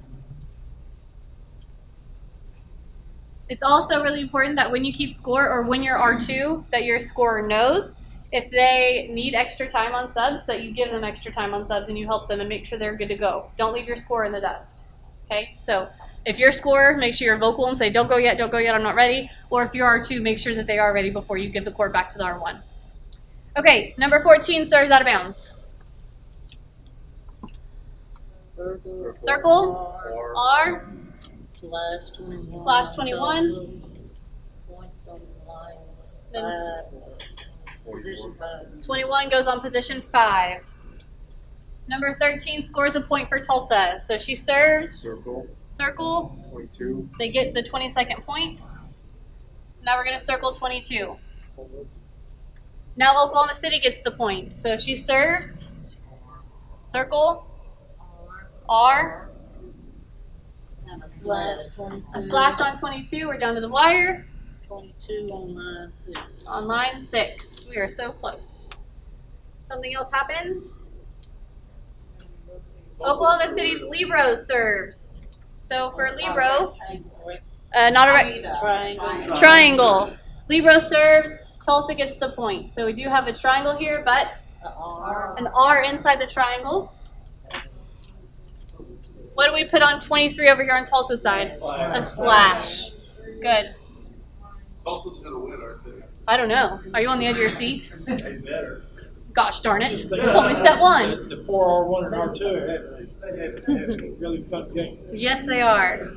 It's also really important that when you keep score or when you're R2, that your scorer knows if they need extra time on subs, that you give them extra time on subs and you help them and make sure they're good to go. Don't leave your scorer in the dust. Okay? So if you're scorer, make sure you're vocal and say, don't go yet, I'm not ready. Or if you're R2, make sure that they are ready before you give the court back to the R1. Okay, number 14 serves out of bounds. Circle. R. Slash 21. Slash 21. Point on the line. Then 5. Position 5. 21 goes on position 5. Number 13 scores a point for Tulsa. So she serves. Circle. 22. They get the 22nd point. Now we're going to circle 22. Now Oklahoma City gets the point. So she serves. Circle. R, And a slash 22. a slash on 22. We're down to the wire. 22 on line 6. On line 6. We are so close. Something else happens. Oklahoma City's Libero serves. So for Libero, not a Triangle. triangle. Libero serves. Tulsa gets the point. So we do have a triangle here, but an R inside the triangle. What do we put on 23 over here on Tulsa's side? A slash. Good. Tulsa's gonna win, aren't they? I don't know. Are you on the edge of your seat? They better. Gosh darn it. It's only step 1. The 4R1 and R2 have a really fun game. Yes, they are.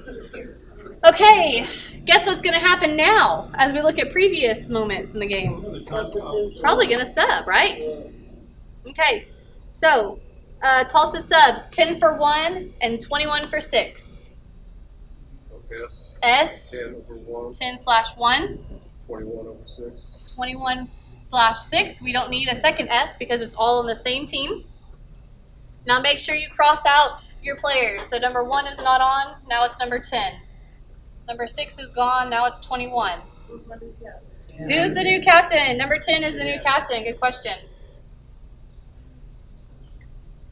Okay, guess what's going to happen now as we look at previous moments in the game? Probably going to sub, right? Okay, so Tulsa subs 10 for 1 and 21 for 6. S. S, 10 over 1, 10/1, 21 over 6. 21/6. We don't need a second S because it's all on the same team. Now make sure you cross out your players. So number 1 is not on, now it's number 10. Number 6 is gone, now it's 21. Who's the new captain? Number 10 is the new captain. Good question.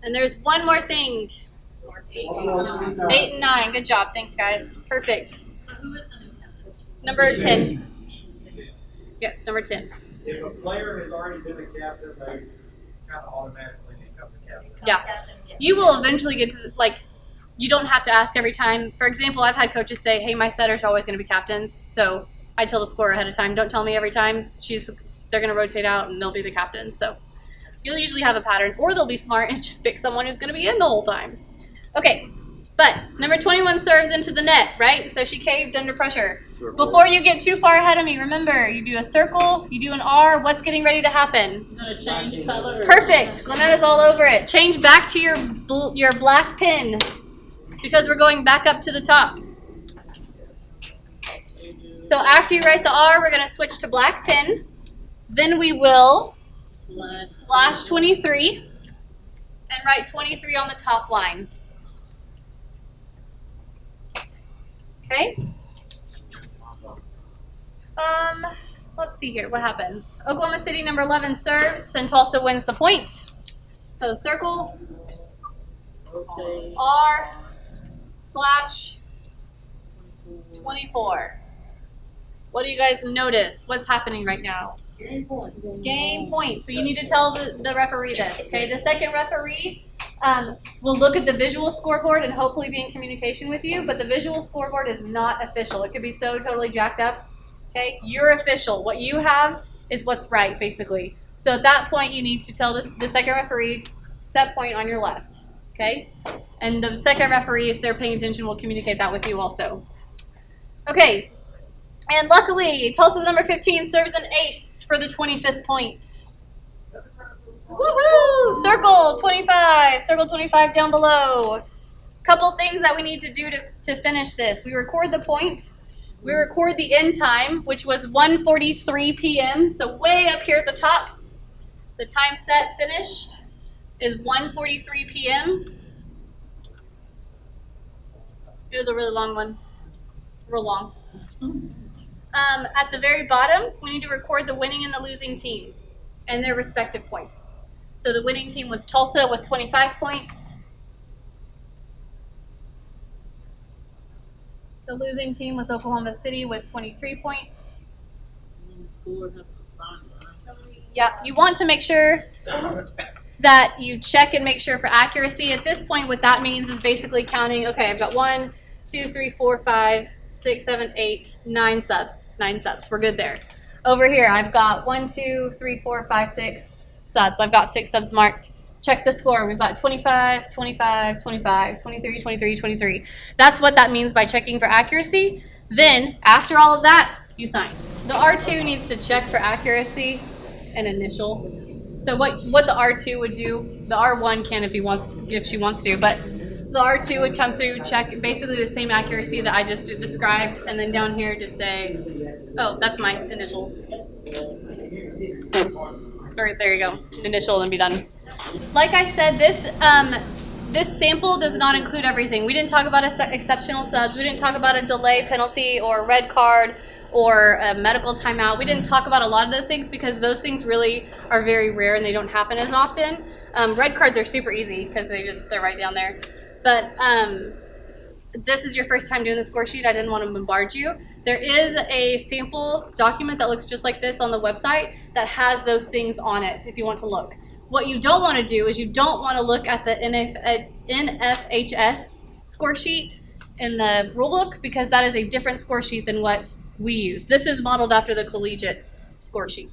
And there's one more thing. 8 and 9. Good job. Thanks, guys. Perfect. So who is the new captain? Number 10. Yes, number 10. If a player has already been a captain, they kind of automatically become the captain. Yeah. Captain, yes. You will eventually get to, you don't have to ask every time. For example, I've had coaches say, hey, my setters are always going to be captains. So I tell the scorer ahead of time, don't tell me every time. They're going to rotate out and they'll be the captains. So you'll usually have a pattern. Or they'll be smart and just pick someone who's going to be in the whole time. Okay, but number 21 serves into the net, right? So she caved under pressure. Before you get too far ahead of me, remember, you do a circle, you do an R. What's getting ready to happen? You're gonna change color. Perfect. Glennetta's all over it. Change back to your black pin because we're going back up to the top. So after you write the R, we're going to switch to black pin. Then we will slash 23 and write 23 on the top line. Okay. Let's see here. What happens? Oklahoma City number 11 serves and Tulsa wins the point. So circle, Okay. R, slash 24. What do you guys notice? What's happening right now? Game point. Game point. So you need to tell the referee this. Okay. The second referee will look at the visual scoreboard and hopefully be in communication with you. But the visual scoreboard is not official. It could be so totally jacked up. Okay. You're official. What you have is what's right, basically. So at that point, you need to tell the second referee, set point on your left. Okay. And the second referee, if they're paying attention, will communicate that with you also. Okay. And luckily, Tulsa's number 15 serves an ace for the 25th point. Woohoo! Circle 25. Circle 25 down below. Couple things that we need to do to finish this. We record the points. We record the end time, which was 1:43 p.m. So way up here at the top, the time set finished is 1:43 p.m. It was a really long one. Real long. At the very bottom, we need to record the winning and the losing team and their respective points. So the winning team was Tulsa with 25 points. The losing team was Oklahoma City with 23 points. Score has to sign it. Yeah, you want to make sure that you check and make sure for accuracy. At this point, what that means is basically counting, okay, I've got 1, 2, 3, 4, 5, 6, 7, 8, 9 subs. 9 subs. We're good there. Over here, I've got 1, 2, 3, 4, 5, 6 subs. I've got 6 subs marked. Check the score. We've got 25, 25, 25, 23, 23, 23. That's what that means by checking for accuracy. Then, after all of that, you sign. The R2 needs to check for accuracy and initial. So what the R2 would do, the R1 can if she wants to, but the R2 would come through, check basically the same accuracy that I just described, and then down here just say, oh, that's my initials. Or there you go, initial and be done. Like I said, this sample does not include everything. We didn't talk about exceptional subs. We didn't talk about a delay penalty or a red card or a medical timeout. We didn't talk about a lot of those things because those things really are very rare and they don't happen as often. Red cards are super easy because they're right down there. But this is your first time doing the score sheet. I didn't want to bombard you. There is a sample document that looks just like this on the website that has those things on it if you want to look. What you don't want to do is you don't want to look at the NFHS score sheet in the rulebook because that is a different score sheet than what we use. This is modeled after the collegiate score sheet.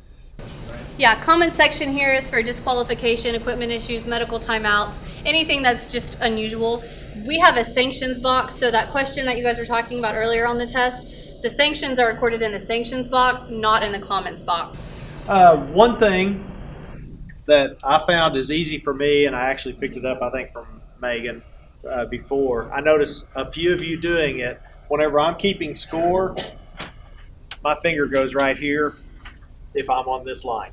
Yeah, comment section here is for disqualification, equipment issues, medical timeouts, anything that's just unusual. We have a sanctions box, so that question that you guys were talking about earlier on the test, the sanctions are recorded in the sanctions box, not in the comments box. One thing that I found is easy for me, and I actually picked it up, I think, from Megan before. I noticed a few of you doing it. Whenever I'm keeping score, my finger goes right here if I'm on this line.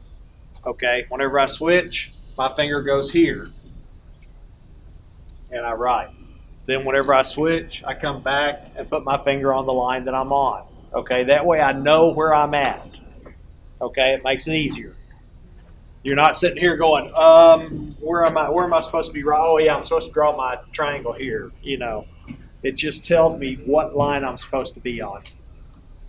Okay? Whenever I switch, my finger goes here, and I write. Then whenever I switch, I come back and put my finger on the line that I'm on. Okay? That way I know where I'm at. Okay? It makes it easier. You're not sitting here going, where am I supposed to be? Oh yeah, I'm supposed to draw my triangle here. You know, it just tells me what line I'm supposed to be on.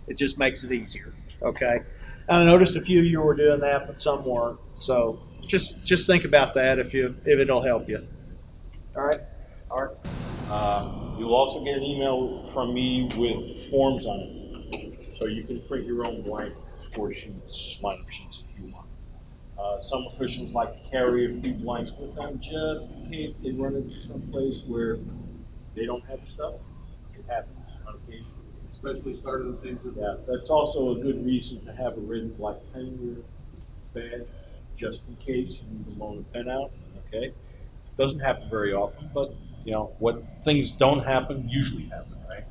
It just makes it easier. Okay. And I noticed a few of you were doing that, but some weren't. So just think about that if it'll help you. All right. All right. You'll also get an email from me with forms on it, so you can print your own blank score sheets, lineup sheets if you want. Some officials like to carry a few blanks with them just in case they run into some place where they don't have stuff. It happens on occasion. Especially start of the season. Yeah, that's also a good reason to have a written black pen in your bag, just in case you need to loan a pen out. Okay, doesn't happen very often, but you know what things don't happen usually happen, right?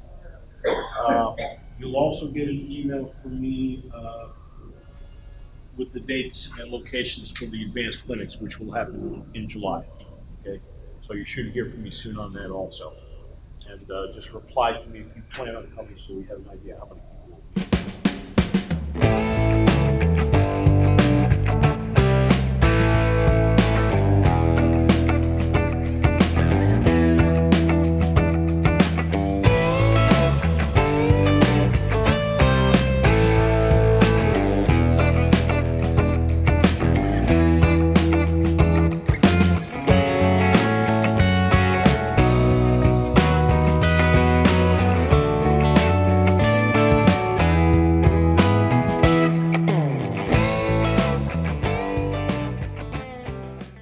You'll also get an email from me with the dates and locations for the advanced clinics, which will happen in July. Okay, so you should hear from me soon on that also. And just reply to me if you plan on coming, so we have an idea how many people